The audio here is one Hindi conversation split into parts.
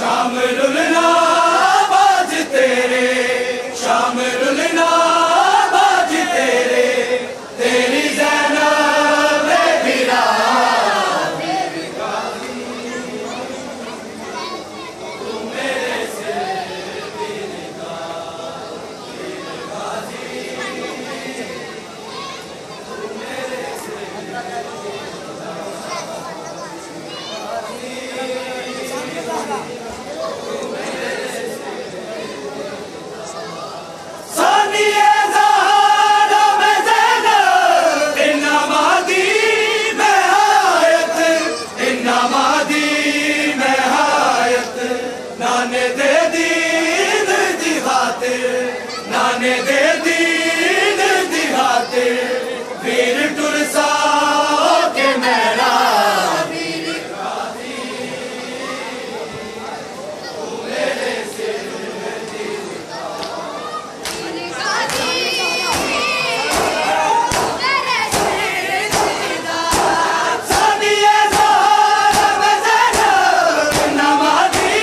शाम रुलना बाज तेरे, शाम रुलना बाज तेरे, तेरी ज़ैनब भिरा मेरी गाजी, तू मेरे से दिल गाजी, तू मेरे से नाने दे दीन दी खातिर, नाने दे दीन दी खातिर, वीर टुरसा के मेरा वीर गाजी, तू मेरे से दिल गाजी, मेरे से दिलदा सानिया ज़हरा में ज़ैनब नमाज़ी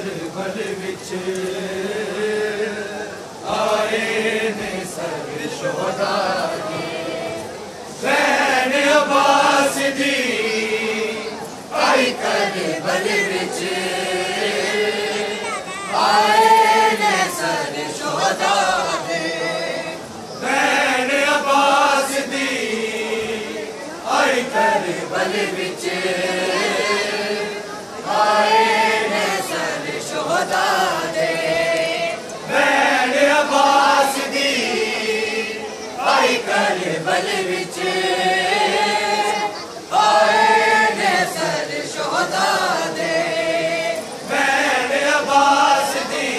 करबल विच आए ने सब शोहदा दी, ज़ैन अब्बास दी आई करबल विच आए ने सब शोहदा दी, ज़ैन अब्बास दी आई करबल विच आए शोहदा दे, ज़ैन अब्बास दी आई करबल विच आए ने सर शोहदा दे, ज़ैन अब्बास दी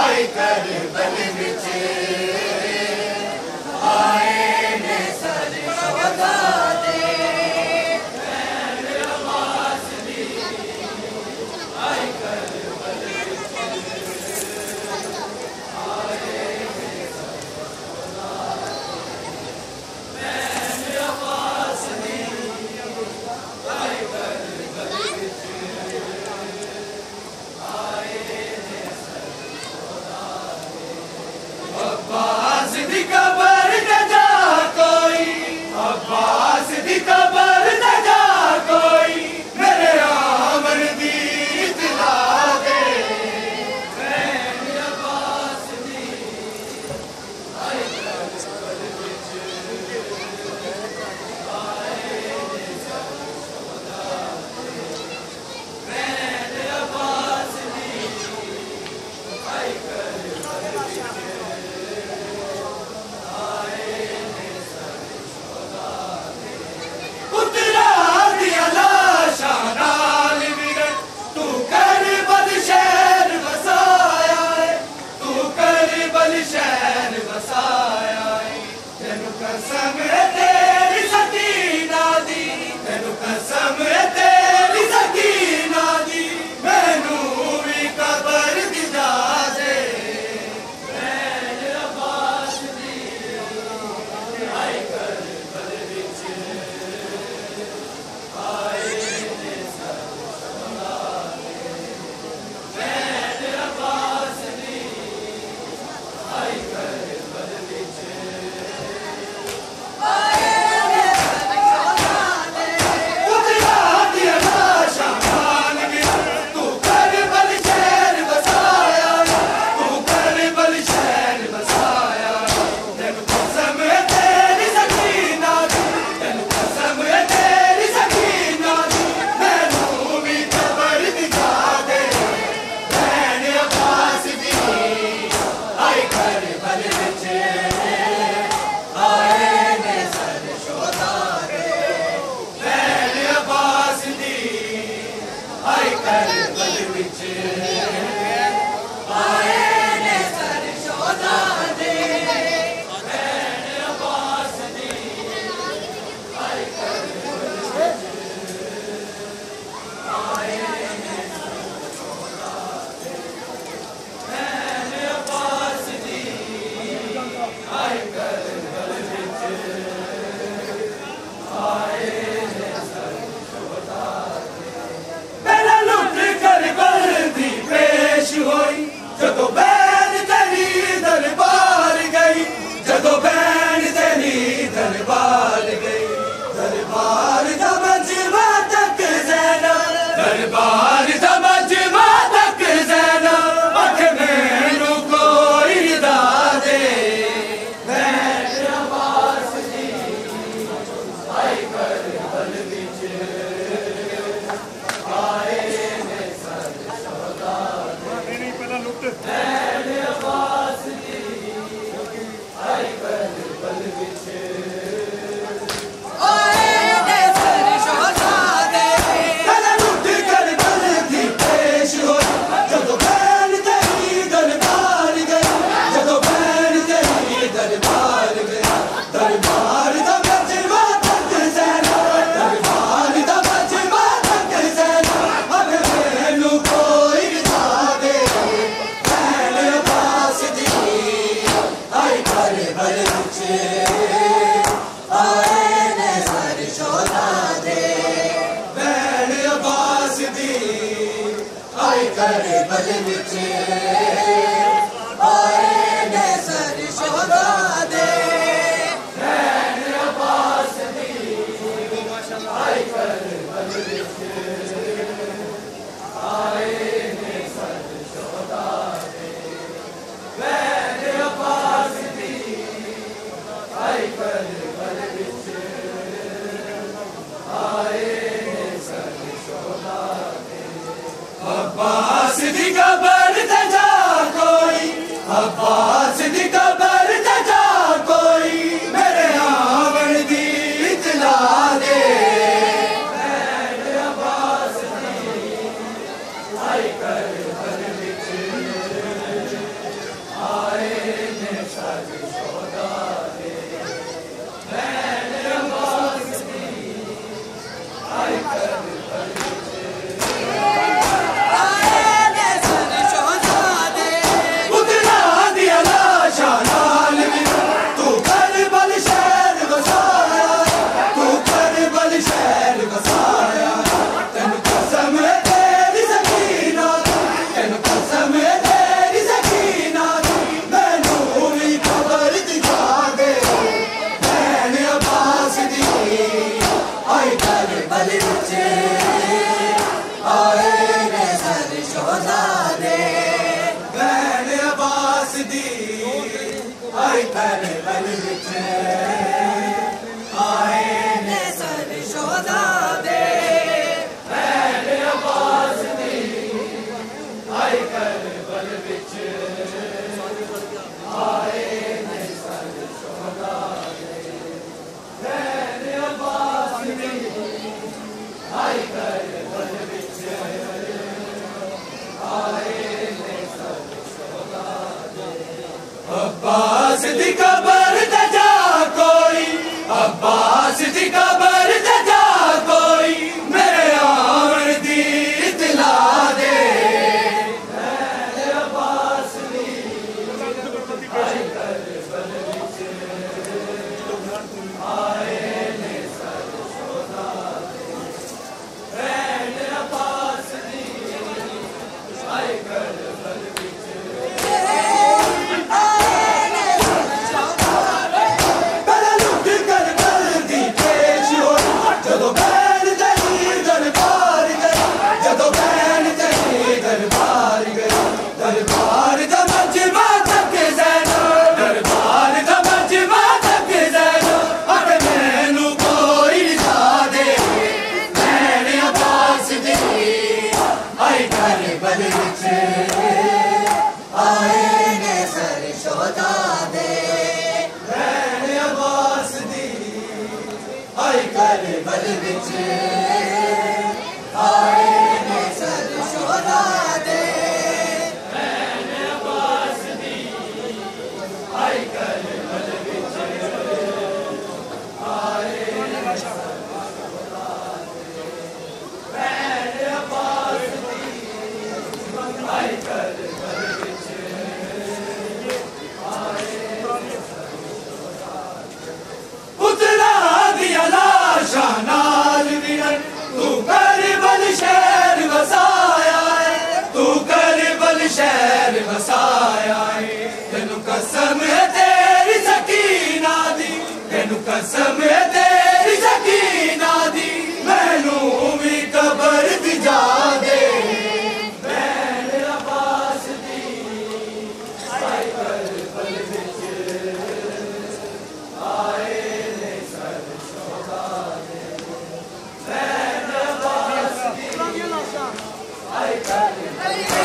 आई करबल विच आए ने सर शोहदा दे, करबल विच आए ने सर शोहदा दे रैन अब्बास दी आई करबल विच आए ने सर शोहदा दे रैन अब्बास दी आई करबल विच आए ने सर शोहदा दे अब्बास दी कबर ते जा कोई अब्बास दी कबर ते जा कोई मेरे आवन दी इतला दे रैन अब्बास दी आई करबल विच आए ने सर शोहदा दे रैन अब्बास दी आई करबल विच आए ने सर शोहदा दे उतना दिया लाशा नाल भी तू करबल शहर वसाया तू करबल शहर वसाया तेन कसम है तेरी सकीना तेन कसम है तेरी सकीना मैनू भी खबर दिखा दे रैन अब्बास दी आई करबल विच आए ने सर शोहदा दे रैन अब्बास दी आई करबल विच आए ने सर शोहदा दे रैन अब्बास दी आई करबल विच आए ने सर शोहदा दे रैन अब्बास दी आई करबल विच आए ने सर शोहदा दे अब्बास दी कबर ते जा कोई अब्बास दी कबर ते जा कोई मेरे आवन दी इतला दे रैन अब्बास दी आई करबल विच आए ने सर शोहदा दे रैन अब्बास दी आई करबल विच पहले लुट करबल दी पेश होई जदों बैन तेरी दरबार गई जदों बैन तेरी दरबार गई दरबार दा मजमा तक ज़ैनो दरबार दा मजमा तक ज़ैनो अगे मैनू कोई ला दे रैन अब्बास दी आई करबल विच आए ने सर शोहदा दे रैन अब्बास दी आई करबल विच आए ने सर शोहदा दे रैन अब्बास दी आई करबल विच आए ने सर शोहदा दे रैन अब्बास दी आई करबल विच उतना दिया लाशा नाल विरन तू करबल शहर वसाया है तू करबल शहर वसाया है तेनू कसम है तेरी सकीना दी तेनू कसम है तेरी सकीना दी मैनू भी कबर दिजा दे रैन अब्बास दी आई करबल विच आए ने सर शोहदा दे रैन अब्बास दी आई करबल